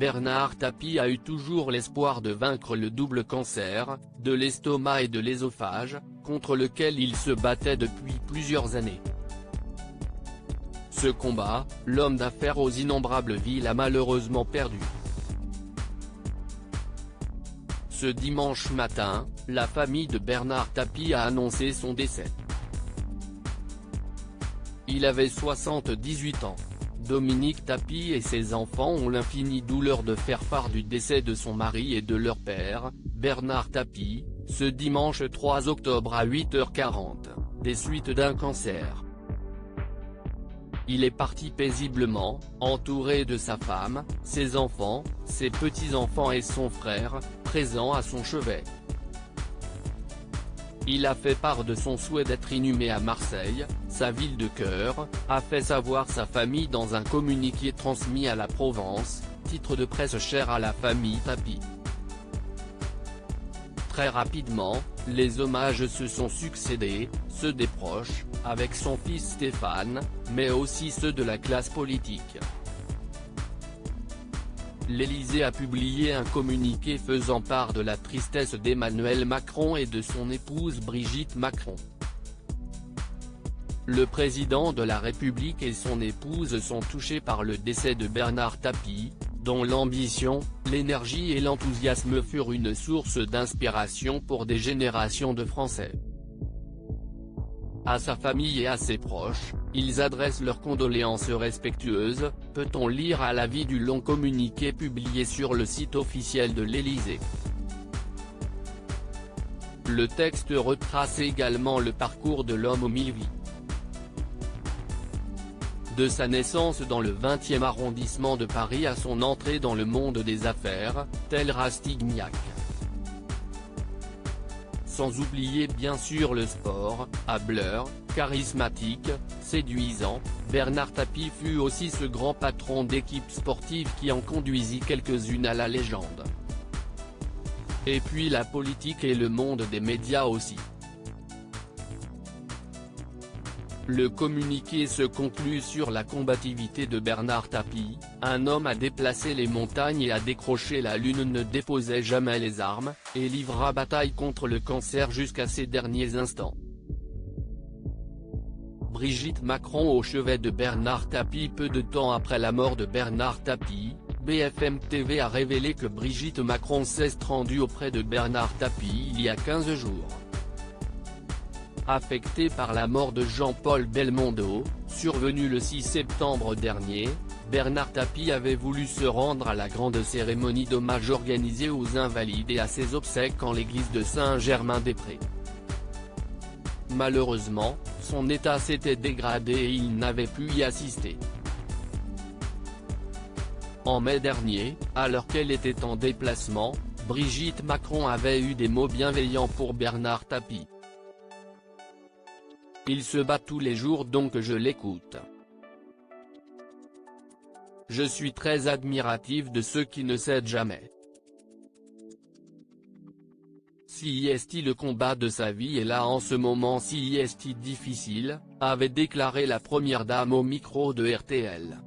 Bernard Tapie a eu toujours l'espoir de vaincre le double cancer, de l'estomac et de l'œsophage, contre lequel il se battait depuis plusieurs années. Ce combat, l'homme d'affaires aux innombrables vies l'a malheureusement perdu. Ce dimanche matin, la famille de Bernard Tapie a annoncé son décès. Il avait 78 ans. Dominique Tapie et ses enfants ont l'infinie douleur de faire part du décès de son mari et de leur père, Bernard Tapie, ce dimanche 3 octobre à 8h40, des suites d'un cancer. Il est parti paisiblement, entouré de sa femme, ses enfants, ses petits-enfants et son frère, présents à son chevet. Il a fait part de son souhait d'être inhumé à Marseille, sa ville de cœur, a fait savoir sa famille dans un communiqué transmis à la Provence, titre de presse cher à la famille Tapie. Très rapidement, les hommages se sont succédé, ceux des proches, avec son fils Stéphane, mais aussi ceux de la classe politique. L'Élysée a publié un communiqué faisant part de la tristesse d'Emmanuel Macron et de son épouse Brigitte Macron. Le président de la République et son épouse sont touchés par le décès de Bernard Tapie, dont l'ambition, l'énergie et l'enthousiasme furent une source d'inspiration pour des générations de Français. À sa famille et à ses proches, ils adressent leurs condoléances respectueuses, peut-on lire à l'avis du long communiqué publié sur le site officiel de l'Élysée. Le texte retrace également le parcours de l'homme aux mille vies. De sa naissance dans le 20e arrondissement de Paris à son entrée dans le monde des affaires, tel Rastignac. Sans oublier bien sûr le sport, hâbleur, charismatique, séduisant, Bernard Tapie fut aussi ce grand patron d'équipe sportive qui en conduisit quelques-unes à la légende. Et puis la politique et le monde des médias aussi. Le communiqué se conclut sur la combativité de Bernard Tapie, un homme à déplacer les montagnes et à décrocher la lune, ne déposait jamais les armes, et livra bataille contre le cancer jusqu'à ses derniers instants. Brigitte Macron au chevet de Bernard Tapie. Peu de temps après la mort de Bernard Tapie, BFM TV a révélé que Brigitte Macron s'est rendue auprès de Bernard Tapie il y a 15 jours. Affecté par la mort de Jean-Paul Belmondo, survenue le 6 septembre dernier, Bernard Tapie avait voulu se rendre à la grande cérémonie d'hommage organisée aux Invalides et à ses obsèques en l'église de Saint-Germain-des-Prés. Malheureusement, son état s'était dégradé et il n'avait pu y assister. En mai dernier, alors qu'elle était en déplacement, Brigitte Macron avait eu des mots bienveillants pour Bernard Tapie. Il se bat tous les jours donc je l'écoute. Je suis très admiratif de ceux qui ne cèdent jamais. Si est le combat de sa vie est là en ce moment, si est difficile, avait déclaré la première dame au micro de RTL.